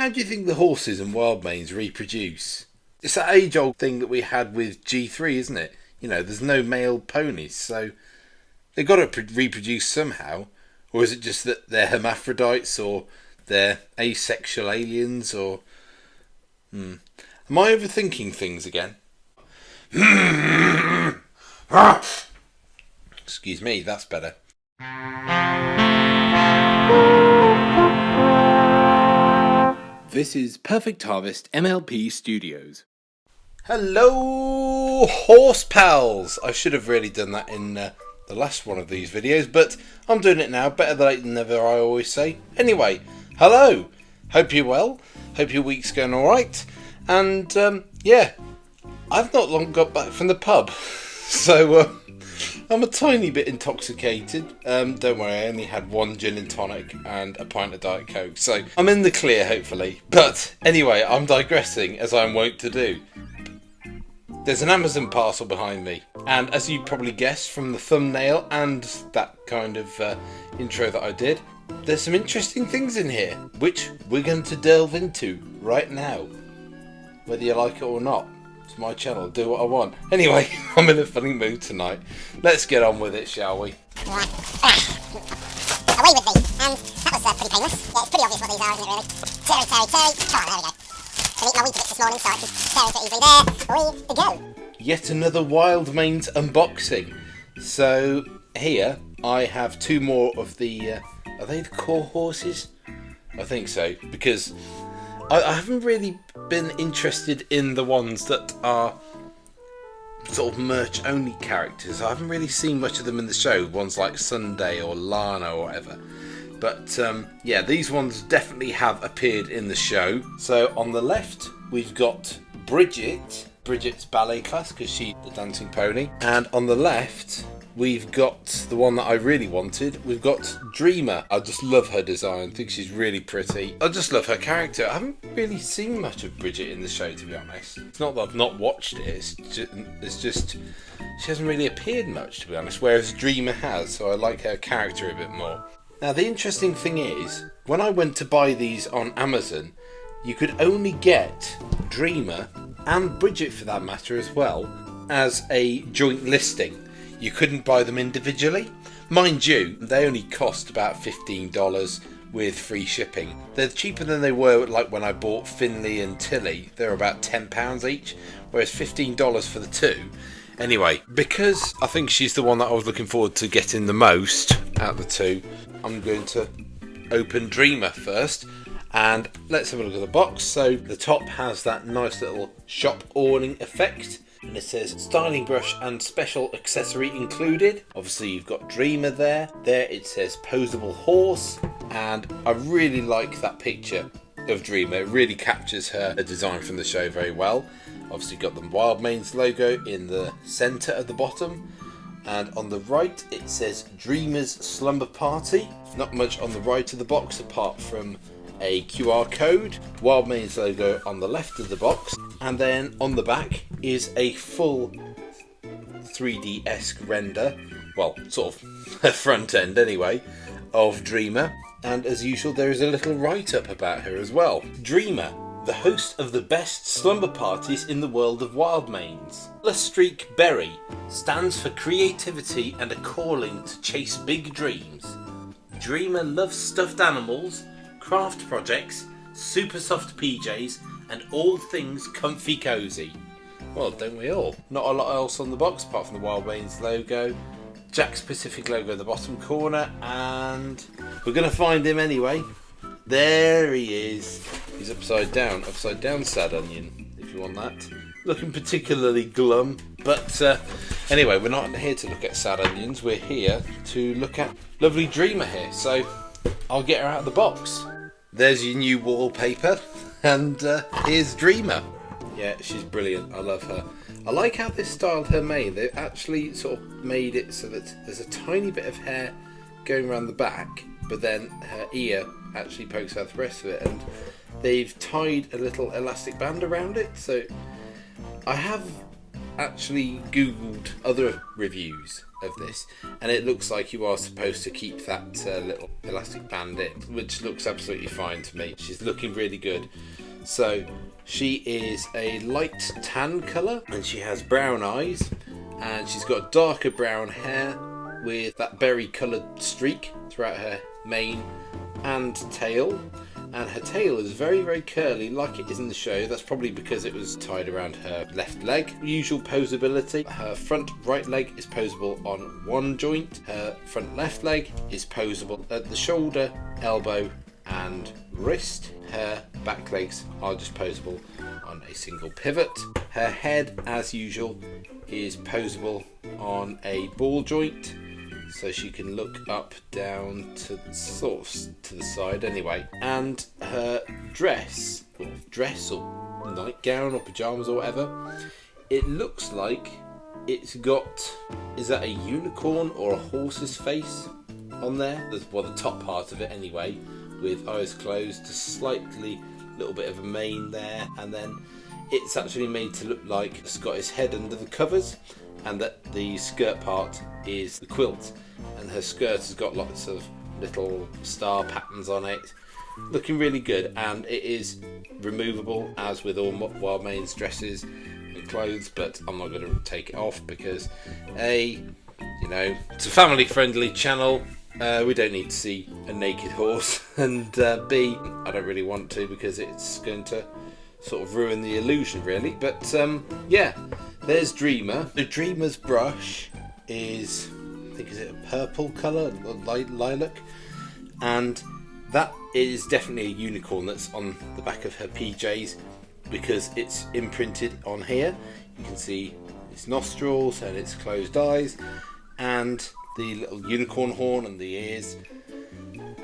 How do you think the horses in wild manes reproduce? It's that age-old thing that we had with G3, isn't it? You know, there's no male ponies, so they've got to reproduce somehow. Or is it just that they're hermaphrodites, or they're asexual aliens, or... Am I overthinking things again? Excuse me, that's better. This is Perfect Harvest MLP Studios. Hello, horse pals! I should have really done that in the last one of these videos, but I'm doing it now. Better late than never, I always say. Anyway, hello! Hope you're well. Hope your week's going alright. And, yeah, I've not long got back from the pub. So, I'm a tiny bit intoxicated. Don't worry, I only had one gin and tonic and a pint of Diet Coke. So, I'm in the clear, hopefully. But, anyway, I'm digressing, as I'm wont to do. There's an Amazon parcel behind me, and as you probably guessed from the thumbnail and that kind of intro that I did, there's some interesting things in here, which we're going to delve into right now. Whether you like it or not, it's my channel, do what I want. Anyway, I'm in a funny mood tonight. Let's get on with it, shall we? Away with thee, and that was pretty painless. Yeah, it's pretty obvious what these are, isn't it really? Terry. Come on, there we go. Been eating my Weetabix this morning, so I can tear it easily there. We go. Yet another Wild Manes unboxing. So here I have two more of the, are they the core horses? I think so, because I haven't really been interested in the ones that are sort of merch only characters. I haven't really seen much of them in the show, ones like Sunday or Lana or whatever. But yeah, these ones definitely have appeared in the show. So on the left, we've got Bridget's ballet class, because she's the dancing pony. And on the left, we've got the one that I really wanted. We've got Dreamer. I just love her design. I think she's really pretty. I just love her character. I haven't really seen much of Bridget in the show, to be honest. It's not that I've not watched it. It's just she hasn't really appeared much, to be honest, whereas Dreamer has. So I like her character a bit more. Now, the interesting thing is, when I went to buy these on Amazon, you could only get Dreamer and Bridget, for that matter as well, as a joint listing. You couldn't buy them individually. Mind you, they only cost about $15 with free shipping. They're cheaper than they were like when I bought Finley and Tilly. They're about £10 each, whereas $15 for the two. Anyway, because I think she's the one that I was looking forward to getting the most out of the two, I'm going to open Dreamer first. And let's have a look at the box. So the top has that nice little shop awning effect. And it says styling brush and special accessory included. Obviously you've got Dreamer there. There it says posable horse. And I really like that picture of Dreamer. It really captures her design from the show very well. Obviously got the Wild Manes logo in the centre at the bottom. And on the right it says Dreamer's Slumber Party. Not much on the right of the box apart from a QR code. Wild Manes logo on the left of the box. And then on the back is a full 3D-esque render. Well, sort of a front end anyway, of Dreamer. And as usual there is a little write-up about her as well. Dreamer, the host of the best slumber parties in the world of Wild Manes. Streak Berry stands for creativity and a calling to chase big dreams. Dreamer loves stuffed animals, craft projects, super soft PJs, and all things comfy cozy. Well, don't we all? Not a lot else on the box apart from the Wild Manes logo, Jakks Pacific logo at the bottom corner, and we're going to find him anyway. There he is. He's upside down sad onion, if you want that. Looking particularly glum, but anyway, we're not here to look at sad onions, we're here to look at lovely Dreamer here, so I'll get her out of the box. There's your new wallpaper, and here's Dreamer. Yeah, she's brilliant, I love her. I like how they styled her mane. They've actually sort of made it so that there's a tiny bit of hair going around the back, but then her ear actually pokes out the rest of it, and they've tied a little elastic band around it. So I have actually googled other reviews of this, and it looks like you are supposed to keep that little elastic band in, which looks absolutely fine to me. She's looking really good. So she is a light tan colour, and she has brown eyes, and she's got darker brown hair with that berry coloured streak throughout her mane and tail. And her tail is very, very curly like it is in the show. That's probably because it was tied around her left leg. Usual posability. Her front right leg is posable on one joint. Her front left leg is posable at the shoulder, elbow and wrist. Her back legs are just posable on a single pivot. Her head, as usual, is posable on a ball joint, so she can look up, down, to sort of to the side anyway. And her dress or nightgown or pyjamas or whatever, it looks like it's got, is that a unicorn or a horse's face on there? Well, the top part of it anyway, with eyes closed, a slightly little bit of a mane there, and then it's actually made to look like it's got his head under the covers, and that the skirt part is the quilt, and her skirt has got lots of little star patterns on it, looking really good. And it is removable, as with all Wild Manes dresses and clothes, but I'm not going to take it off because it's a family friendly channel. We don't need to see a naked horse, and B, I don't really want to because it's going to sort of ruin the illusion really. But yeah, there's Dreamer. The Dreamer's brush is, I think, is it a purple colour, lilac, and that is definitely a unicorn that's on the back of her PJs because it's imprinted on here. You can see its nostrils and its closed eyes and the little unicorn horn and the ears.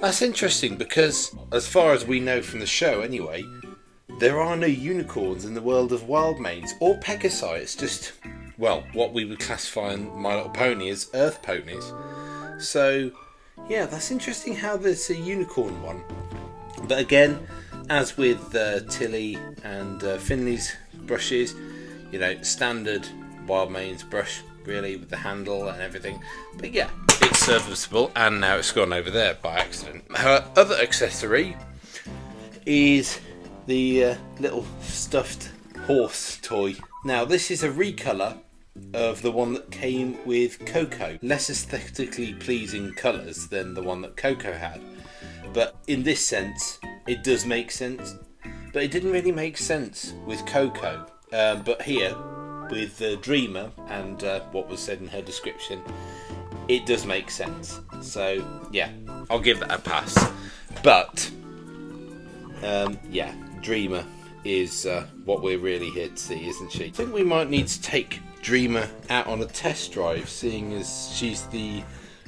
That's interesting because, as far as we know from the show anyway, there are no unicorns in the world of Wild Manes or Pegasi. It's just, well, what we would classify in My Little Pony as earth ponies. So yeah, that's interesting how there's a unicorn one. But again, as with Tilly and Finley's brushes, standard Wild Manes brush really, with the handle and everything. But yeah, it's serviceable, and now it's gone over there by accident. Her other accessory is the little stuffed horse toy. Now this is a recolour of the one that came with Coco. Less aesthetically pleasing colours than the one that Coco had, but in this sense it does make sense. But it didn't really make sense with Coco, but here with Dreamer and what was said in her description, it does make sense. So yeah, I'll give that a pass. But yeah, Dreamer is what we're really here to see, isn't she? I think we might need to take Dreamer out on a test drive, seeing as she's the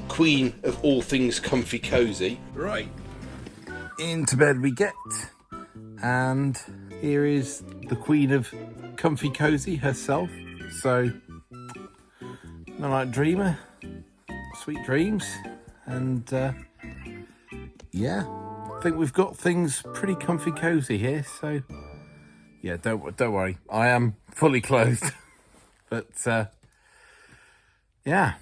queen of all things comfy cozy. Right, into bed we get, and here is the queen of comfy cozy herself. So, all right, Dreamer, sweet dreams, and yeah, I think we've got things pretty comfy cozy here. So yeah, don't worry, I am fully clothed. But yeah,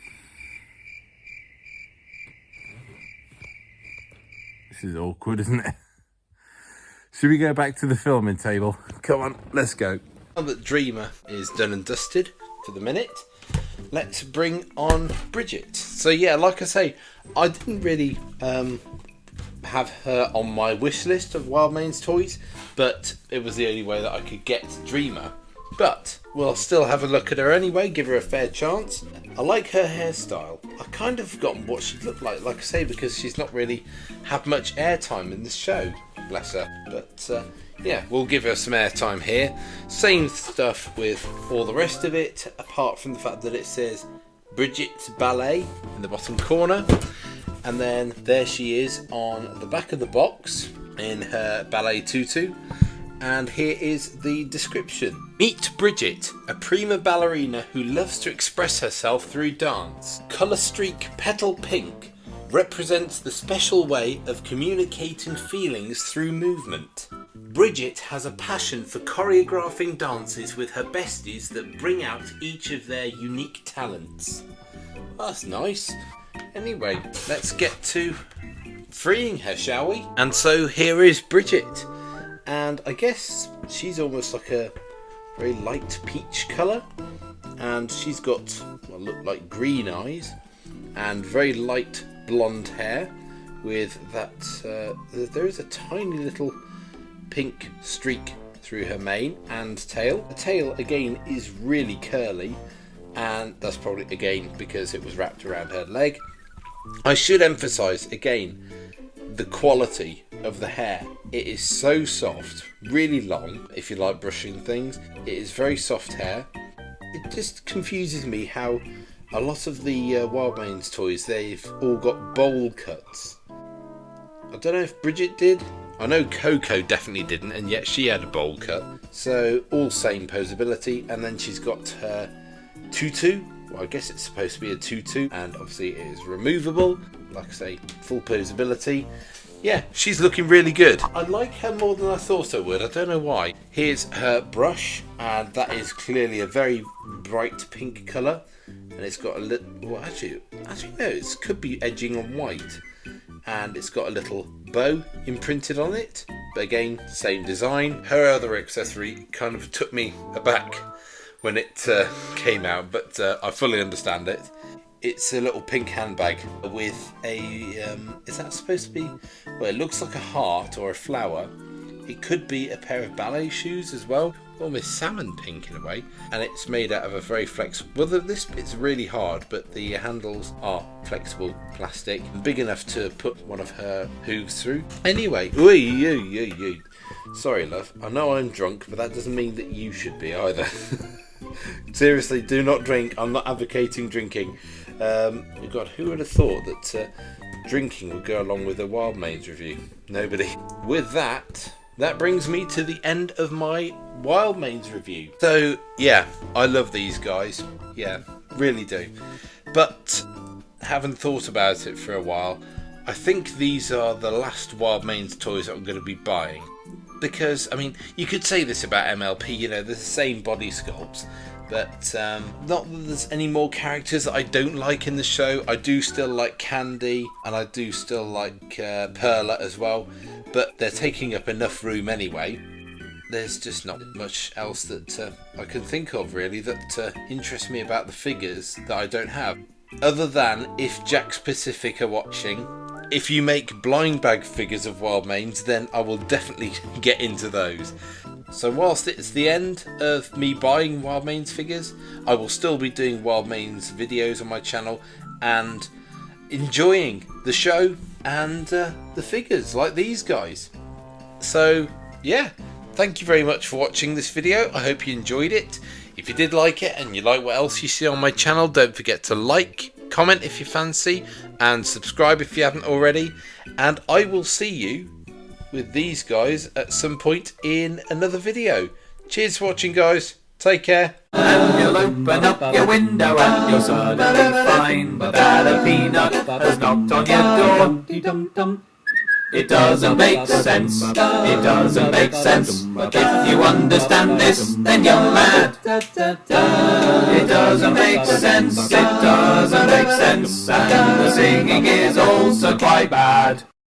this is awkward, isn't it? Should we go back to the filming table? Come on, let's go. Now that Dreamer is done and dusted for the minute, let's bring on Bridget. So yeah, like I say, I didn't really have her on my wish list of Wild Manes toys, but it was the only way that I could get Dreamer. But we'll still have a look at her anyway, give her a fair chance. I like her hairstyle. I kind of forgotten what she'd look like I say, because she's not really had much airtime in this show, bless her. But yeah, we'll give her some airtime here. Same stuff with all the rest of it, apart from the fact that it says Bridget's Ballet in the bottom corner. And then there she is on the back of the box in her ballet tutu. And here is the description. Meet Bridget, a prima ballerina who loves to express herself through dance. Colour streak petal pink represents the special way of communicating feelings through movement. Bridget has a passion for choreographing dances with her besties that bring out each of their unique talents. That's nice. Anyway, let's get to freeing her, shall we? And so here is Bridget. And I guess she's almost like a very light peach colour. And she's got what look like green eyes and very light blonde hair with that, there is a tiny little pink streak through her mane and tail. The tail again is really curly, and that's probably again because it was wrapped around her leg. I should emphasize again the quality of the hair. It is so soft, really long if you like brushing things. It is very soft hair. It just confuses me how a lot of the Wild Manes toys, they've all got bowl cuts. I don't know if Bridget did. I know Coco definitely didn't, and yet she had a bowl cut. So all same posability, and then she's got her tutu. Well, I guess it's supposed to be a tutu, and obviously it is removable. Like I say, full posability. Yeah, she's looking really good. I like her more than I thought I would. I don't know why. Here's her brush, and that is clearly a very bright pink colour. And it's got a little... Well, actually no, it could be edging on white. And it's got a little bow imprinted on it. But again, same design. Her other accessory kind of took me aback when it came out, but I fully understand it. It's a little pink handbag with a, is that supposed to be, well, it looks like a heart or a flower. It could be a pair of ballet shoes as well, almost salmon pink in a way. And it's made out of a very flexible, well, this bit's really hard, but the handles are flexible plastic, big enough to put one of her hooves through. Anyway, sorry love, I know I'm drunk, but that doesn't mean that you should be either. Seriously, do not drink. I'm not advocating drinking. God, who would have thought that drinking would go along with a Wild Manes review? Nobody. With that brings me to the end of my Wild Manes review. So, yeah, I love these guys. Yeah, really do. But, having thought about it for a while, I think these are the last Wild Manes toys that I'm going to be buying. Because, I mean, you could say this about MLP, you know, they're the same body sculpts, but not that there's any more characters that I don't like in the show. I do still like Candy, and I do still like Perla as well, but they're taking up enough room anyway. There's just not much else that I can think of, really, that interests me about the figures that I don't have. Other than, if Jakks Pacific are watching, if you make blind bag figures of Wild Manes, then I will definitely get into those. So whilst it's the end of me buying Wild Manes figures, I will still be doing Wild Manes videos on my channel and enjoying the show and the figures like these guys. So yeah, thank you very much for watching this video. I hope you enjoyed it. If you did like it and you like what else you see on my channel, don't forget to like, comment if you fancy, and subscribe if you haven't already. And I will see you with these guys at some point in another video. Cheers for watching, guys. Take care. And you'll open up your window and you'll suddenly find that a peanut has knocked on your door. It doesn't make sense, it doesn't make sense. If you understand this, then you're mad. It doesn't make sense, it doesn't make sense. And the singing is also quite bad.